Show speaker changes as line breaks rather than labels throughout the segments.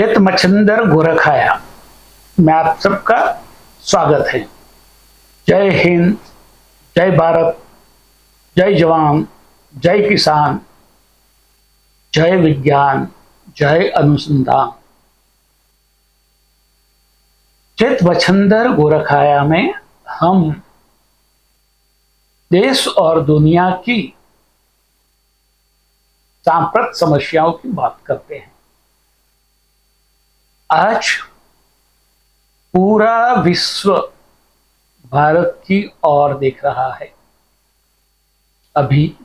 चित मच्छिंदर गोरखाया में आप सबका स्वागत है। जय हिंद, जय भारत, जय जवान, जय किसान, जय विज्ञान, जय अनुसंधान। चित मच्छिंदर गोरखाया में हम देश और दुनिया की सांप्रत समस्याओं की बात करते हैं। आज पूरा विश्व भारत की ओर देख रहा है। अभी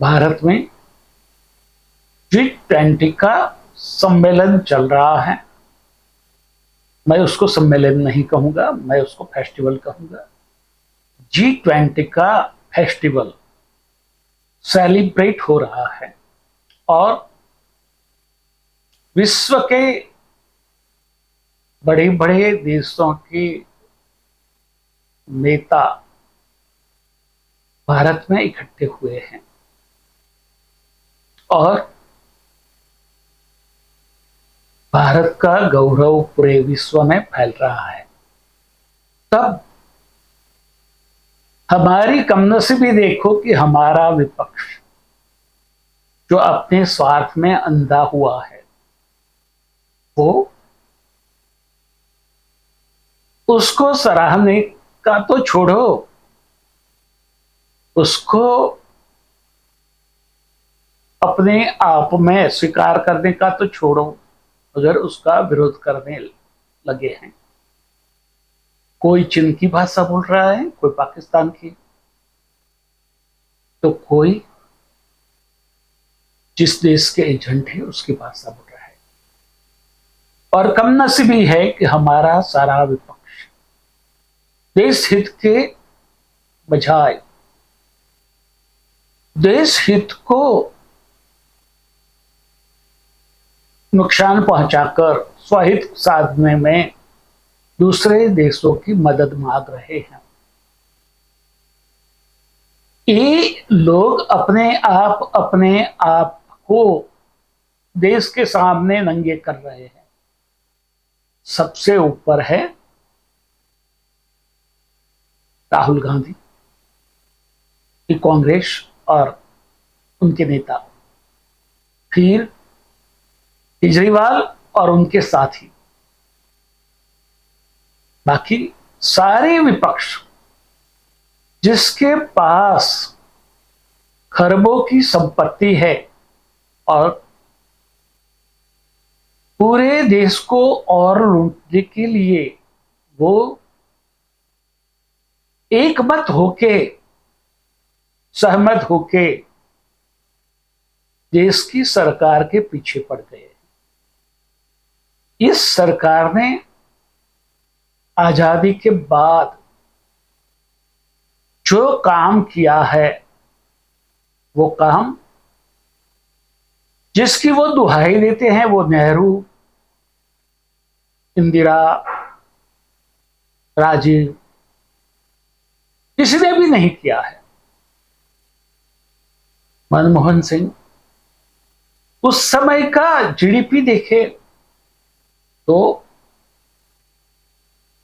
भारत में G20 का सम्मेलन चल रहा है। मैं उसको सम्मेलन नहीं कहूंगा, मैं उसको फेस्टिवल कहूंगा। G20 का फेस्टिवल सेलिब्रेट हो रहा है और विश्व के बड़े बड़े देशों के नेता भारत में इकट्ठे हुए हैं और भारत का गौरव पूरे विश्व में फैल रहा है। तब हमारी कमनसीबी देखो कि हमारा विपक्ष जो अपने स्वार्थ में अंधा हुआ है, वो उसको सराहने का तो छोड़ो, उसको अपने आप में स्वीकार करने का तो छोड़ो, अगर उसका विरोध करने लगे हैं। कोई चीन की भाषा बोल रहा है, कोई पाकिस्तान की, तो कोई जिस देश के एजेंट है उसकी भाषा बोल रहा है। और कमनसीबी है कि हमारा सारा विपक्ष देश हित के बजाय देश हित को नुकसान पहुंचाकर स्वहित साधने में दूसरे देशों की मदद मांग रहे हैं। ये लोग अपने आप को देश के सामने नंगे कर रहे हैं। सबसे ऊपर है राहुल गांधी की कांग्रेस और उनके नेता, फिर केजरीवाल और उनके साथी, बाकी सारे विपक्ष जिसके पास खरबों की संपत्ति है और पूरे देश को और लूटने के लिए वो एकमत होके, सहमत होके देश की सरकार के पीछे पड़ गए। इस सरकार ने आजादी के बाद जो काम किया है, वो काम जिसकी वो दुहाई देते हैं, वो नेहरू, इंदिरा, राजीव, किसी ने भी नहीं किया है। मनमोहन सिंह, उस समय का जीडीपी देखे तो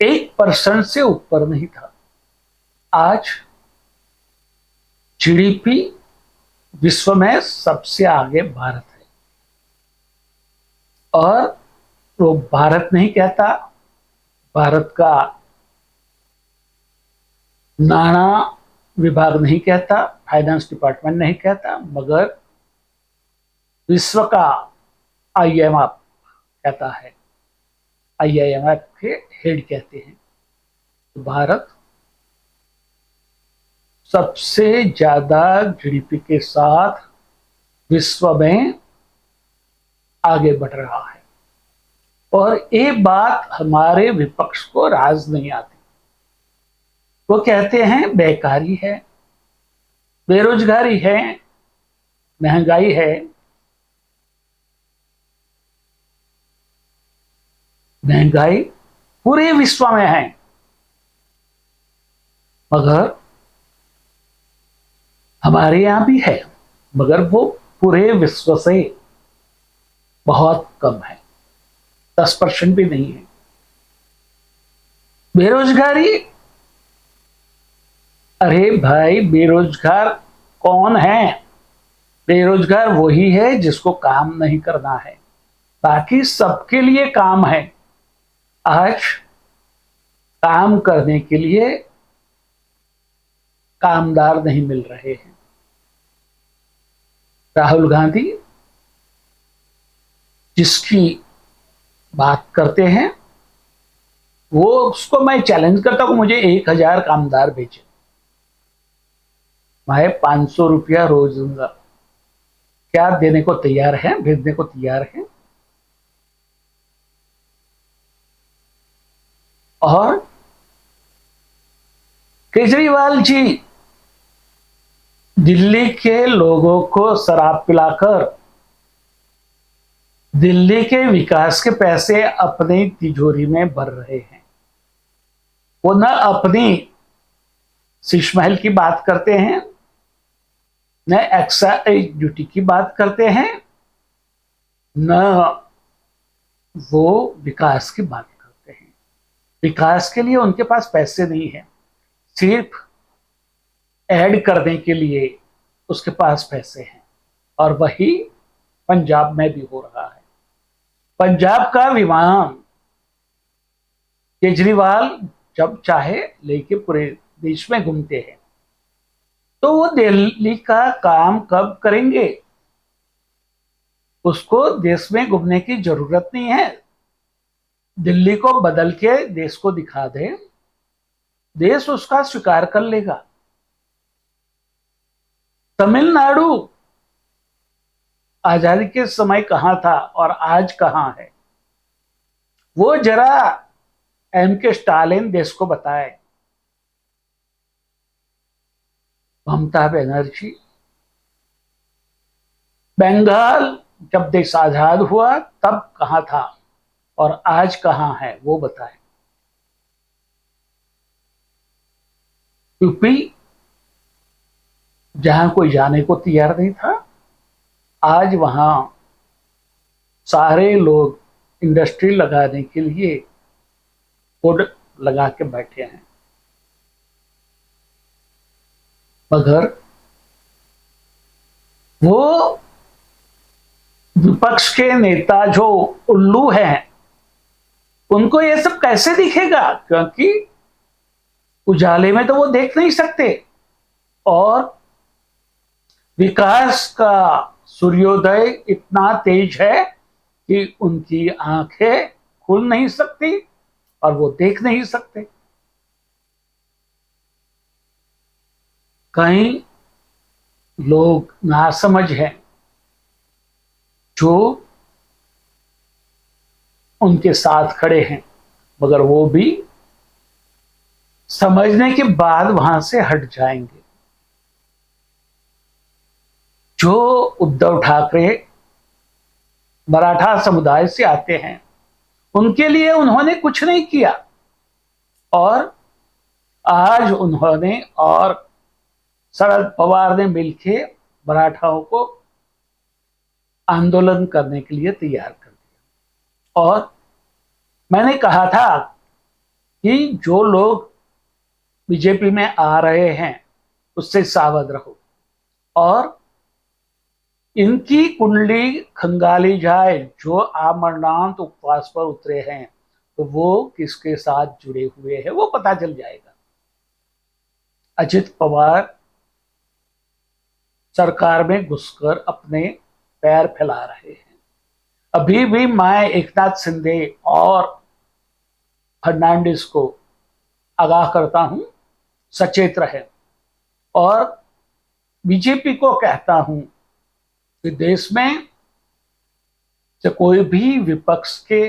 1% से ऊपर नहीं था। आज जीडीपी विश्व में सबसे आगे भारत है। और वो भारत नहीं कहता, भारत का नाणा विभाग नहीं कहता, फाइनेंस डिपार्टमेंट नहीं कहता, मगर विश्व का IMF कहता है। IMF के हेड कहते हैं। तो भारत सबसे ज्यादा जीडीपी के साथ विश्व में आगे बढ़ रहा है। और ये बात हमारे विपक्ष को राज नहीं आती। वो कहते हैं बेकारी है, बेरोजगारी है, महंगाई है। महंगाई पूरे विश्व में है, मगर हमारे यहां भी है, मगर वो पूरे विश्व से बहुत कम है, 10% भी नहीं है। बेरोजगारी, अरे भाई बेरोजगार कौन है? बेरोजगार वही है जिसको काम नहीं करना है, बाकी सबके लिए काम है। आज काम करने के लिए कामदार नहीं मिल रहे हैं। राहुल गांधी जिसकी बात करते हैं, वो उसको मैं चैलेंज करता हूं, मुझे 1,000 कामदार भेजे, मैं 500 रुपया रोज दूंगा। क्या देने को तैयार है? भेजने को तैयार है? और केजरीवाल जी दिल्ली के लोगों को शराब पिलाकर दिल्ली के विकास के पैसे अपनी तिजोरी में भर रहे हैं। वो न अपनी शीश महल की बात करते हैं, न एक्साइज ड्यूटी की बात करते हैं, न वो विकास की बात करते हैं। विकास के लिए उनके पास पैसे नहीं है, सिर्फ ऐड करने के लिए उसके पास पैसे हैं। और वही पंजाब में भी हो रहा है। पंजाब का विमान केजरीवाल जब चाहे लेके पूरे देश में घूमते हैं, तो वो दिल्ली का काम कब करेंगे? उसको देश में घूमने की जरूरत नहीं है। दिल्ली को बदल के देश को दिखा दे, देश उसका स्वीकार कर लेगा। तमिलनाडु आजादी के समय कहां था और आज कहां है, वो जरा M.K. स्टालिन देश को बताए। ममता बनर्जी बंगाल जब देश आजाद हुआ तब कहां था और आज कहां है, वो बताए। यूपी जहां कोई जाने को तैयार नहीं था, आज वहां सारे लोग इंडस्ट्री लगाने के लिए बोर्ड लगा के बैठे हैं। मगर वो विपक्ष के नेता जो उल्लू हैं, उनको ये सब कैसे दिखेगा? क्योंकि उजाले में तो वो देख नहीं सकते, और विकास का सूर्योदय इतना तेज है कि उनकी आंखें खुल नहीं सकती और वो देख नहीं सकते। कई लोग नासमझ हैं जो उनके साथ खड़े हैं, मगर वो भी समझने के बाद वहां से हट जाएंगे। जो उद्धव ठाकरे मराठा समुदाय से आते हैं, उनके लिए उन्होंने कुछ नहीं किया, और आज उन्होंने और शरद पवार ने मिलकर मराठाओं को आंदोलन करने के लिए तैयार कर दिया। और मैंने कहा था कि जो लोग बीजेपी में आ रहे हैं उससे सावध रहो, और इनकी कुंडली खंगाली जाए। जो अमरनाथ उपवास पर उतरे हैं, तो वो किसके साथ जुड़े हुए हैं वो पता चल जाएगा। अजित पवार सरकार में घुसकर अपने पैर फैला रहे हैं। अभी भी मैं एकनाथ शिंदे और फर्नांडिस को आगाह करता हूं, सचेत रहे। और बीजेपी को कहता हूं कि देश में से कोई भी विपक्ष के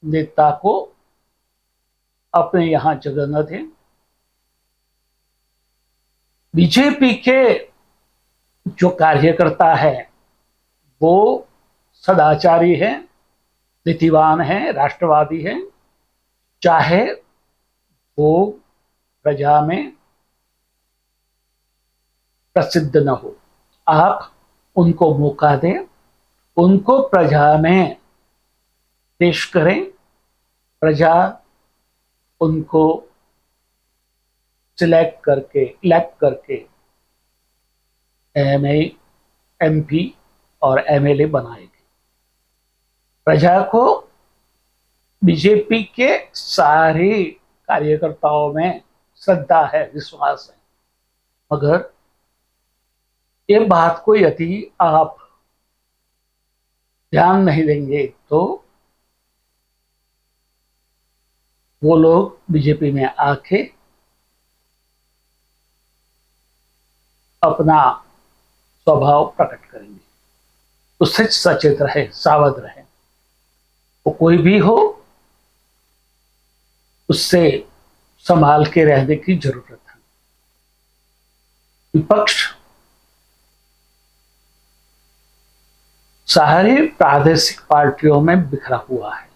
नेता को अपने यहां जगह न दें। बीजेपी के जो कार्यकर्ता है वो सदाचारी है, नीतिवान है, राष्ट्रवादी है, चाहे वो प्रजा में प्रसिद्ध न हो। आप उनको मौका दें उनको प्रजा में पेश करें, प्रजा उनको इलेक्ट करके एमए, एमपी और एमएलए बनाएगी। प्रजा को बीजेपी के सारे कार्यकर्ताओं में श्रद्धा है, विश्वास है, मगर ये बात को यदि आप ध्यान नहीं देंगे तो वो लोग बीजेपी में आके अपना स्वभाव प्रकट करेंगे। उससे सचेत रहे, सावध रहे। वो कोई भी हो, उससे संभाल के रहने की जरूरत है। विपक्ष सारी प्रादेशिक पार्टियों में बिखरा हुआ है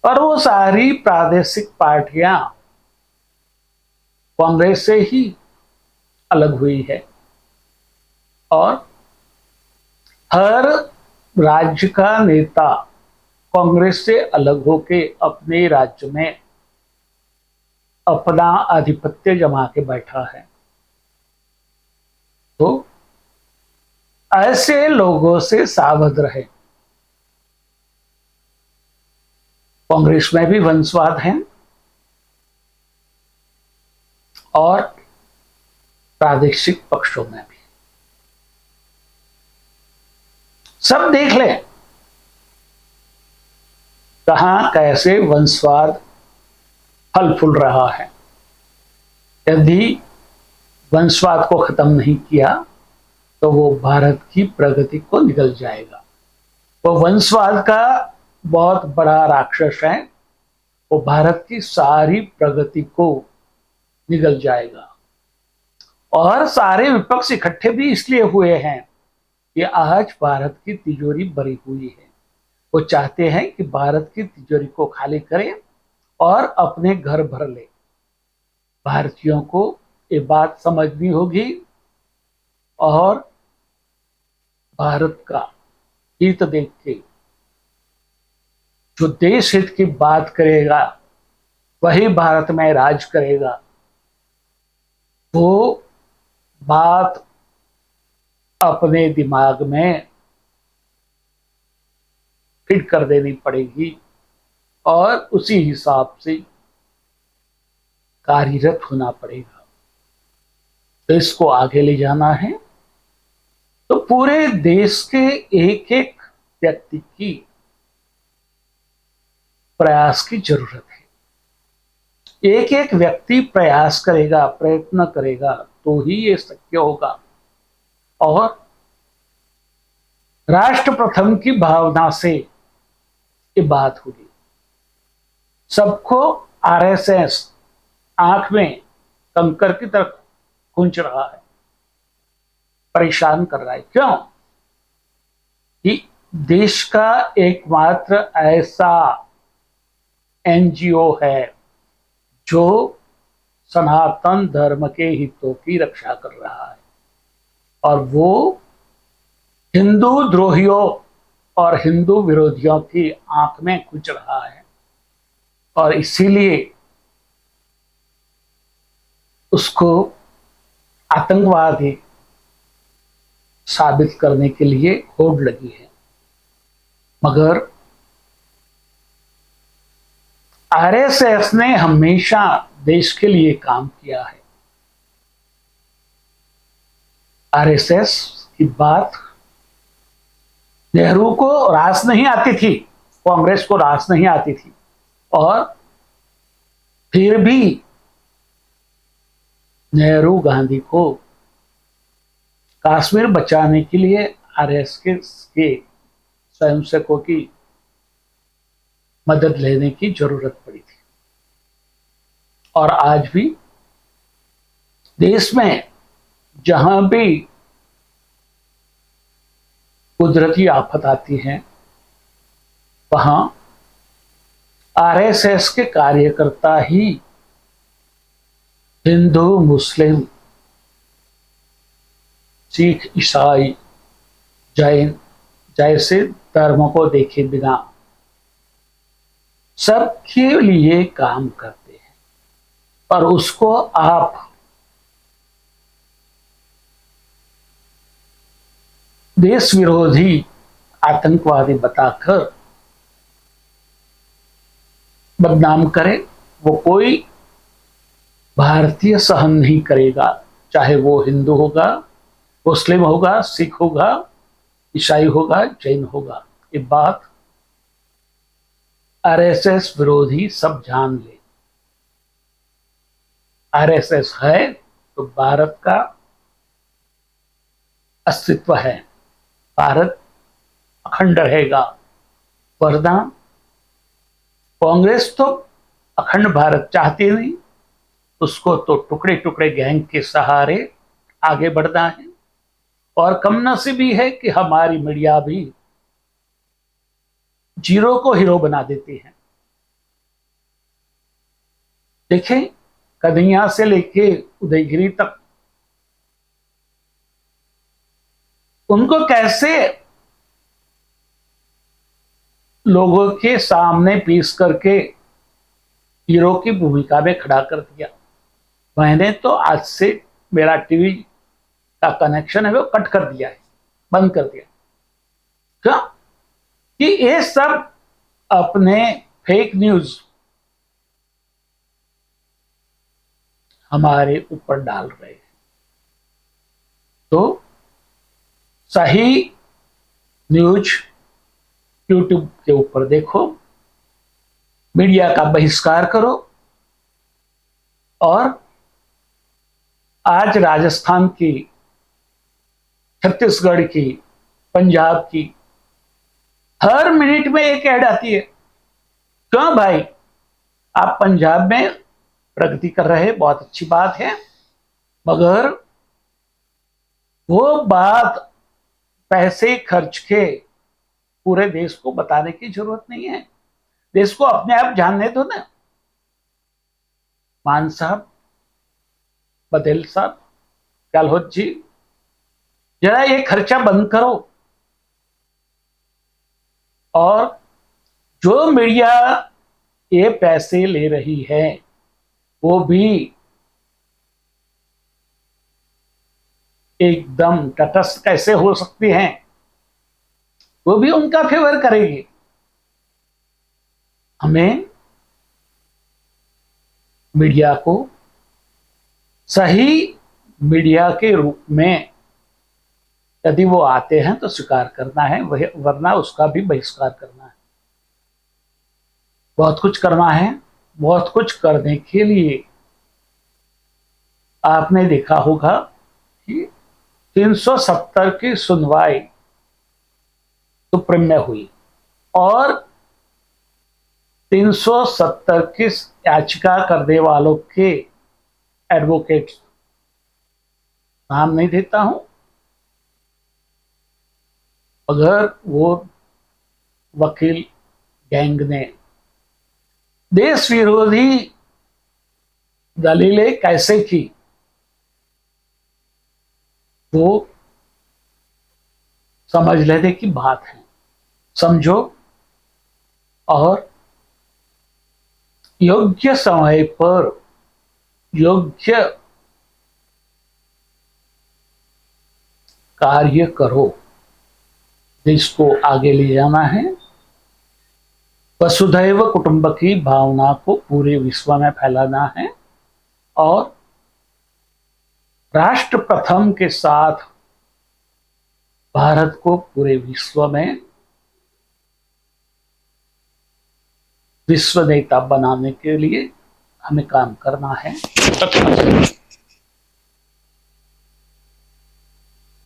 और वो सारी प्रादेशिक पार्टियां कांग्रेस से ही अलग हुई है और हर राज्य का नेता कांग्रेस से अलग होके अपने राज्य में अपना आधिपत्य जमा के बैठा है। तो ऐसे लोगों से सावध रहे। कांग्रेस में भी वंशवाद है और प्रादेशिक पक्षों में भी। सब देख ले कहां कैसे वंशवाद फल फूल रहा है। यदि वंशवाद को खत्म नहीं किया तो वो भारत की प्रगति को निगल जाएगा। वो वंशवाद का बहुत बड़ा राक्षस है, वो भारत की सारी प्रगति को निगल जाएगा। और सारे विपक्ष इकट्ठे भी इसलिए हुए हैं कि आज भारत की तिजोरी भरी हुई है। वो चाहते हैं कि भारत की तिजोरी को खाली करें और अपने घर भर ले। भारतीयों को ये बात समझनी होगी और भारत का हित देख के जो देश हित की बात करेगा वही भारत में राज करेगा। वो बात अपने दिमाग में फिट कर देनी पड़ेगी और उसी हिसाब से कार्यरत होना पड़ेगा। देश को आगे ले जाना है तो पूरे देश के एक एक व्यक्ति की प्रयास की जरूरत है। एक एक व्यक्ति प्रयास करेगा, प्रयत्न करेगा तो ही ये शक्य होगा। और राष्ट्र प्रथम की भावना से ये बात होगी। सबको आरएसएस आंख में कंकर की तरफ खूंच रहा है, परेशान कर रहा है। क्यों? कि देश का एकमात्र ऐसा एनजीओ है जो सनातन धर्म के हितों की रक्षा कर रहा है और वो हिंदू द्रोहियों और हिंदू विरोधियों की आंख में घुस रहा है। और इसीलिए उसको आतंकवादी साबित करने के लिए होड़ लगी है। मगर आरएसएस ने हमेशा देश के लिए काम किया है। आरएसएस की बात नेहरू को रास नहीं आती थी, कांग्रेस को रास नहीं आती थी, और फिर भी नेहरू गांधी को कश्मीर बचाने के लिए आरएसएस के स्वयंसेवकों की मदद लेने की जरूरत पड़ी थी। और आज भी देश में जहां भी कुदरती आफत आती है वहां आरएसएस के कार्यकर्ता ही हिंदू, मुस्लिम, सिख, ईसाई, जैन जैसे धर्म को देखे बिना सबके लिए काम करते हैं, पर उसको आप देश विरोधी आतंकवादी बताकर बदनाम करें, वो कोई भारतीय सहन नहीं करेगा। चाहे वो हिंदू होगा, मुस्लिम होगा, सिख होगा, ईसाई होगा, जैन होगा। ये बात आरएसएस विरोधी सब जान ले। आरएसएस है तो भारत का अस्तित्व है, भारत अखंड रहेगा। वरना कांग्रेस तो अखंड भारत चाहती नहीं, उसको तो टुकड़े टुकड़े गैंग के सहारे आगे बढ़ना है। और कम नसीबी है कि हमारी मीडिया भी जीरो को हीरो बना देती है। देखें, कन्हैया से लेके उदयगिरी तक उनको कैसे लोगों के सामने पीस करके हीरो की भूमिका में खड़ा कर दिया। मैंने तो आज से मेरा टीवी का कनेक्शन है वो कट कर दिया है, बंद कर दिया। क्यों? कि ये सब अपने फेक न्यूज हमारे ऊपर डाल रहे हैं। तो सही न्यूज यूट्यूब के ऊपर देखो, मीडिया का बहिष्कार करो। और आज राजस्थान की, छत्तीसगढ़ की, पंजाब की हर मिनट में एक ऐड आती है। क्यों भाई? आप पंजाब में प्रगति कर रहे हैं, बहुत अच्छी बात है, मगर वो बात पैसे खर्च के पूरे देश को बताने की जरूरत नहीं है। देश को अपने आप जानने दो ना। मान साहब, बघेल साहब, गहलोत जी, जरा ये खर्चा बंद करो। और जो मीडिया ये पैसे ले रही है वो भी एकदम तटस्थ कैसे हो सकती हैं, वो भी उनका फेवर करेगी। हमें मीडिया को सही मीडिया के रूप में यदि वो आते हैं तो स्वीकार करना है, वरना उसका भी बहिष्कार करना है। बहुत कुछ करना है। बहुत कुछ करने के लिए आपने देखा होगा कि 370 की सुनवाई सुप्रीम में हुई और 370 की याचिका करने वालों के एडवोकेट, नाम नहीं देता हूं, अगर वो वकील गैंग ने देश विरोधी दलीलें कैसे की, वो समझ लेने की बात है। समझो और योग्य समय पर योग्य कार्य करो। देश को आगे ले जाना है। वसुधैव कुटुंब की भावना को पूरे विश्व में फैलाना है और राष्ट्र प्रथम के साथ भारत को पूरे विश्व में विश्व नेता बनाने के लिए हमें काम करना है।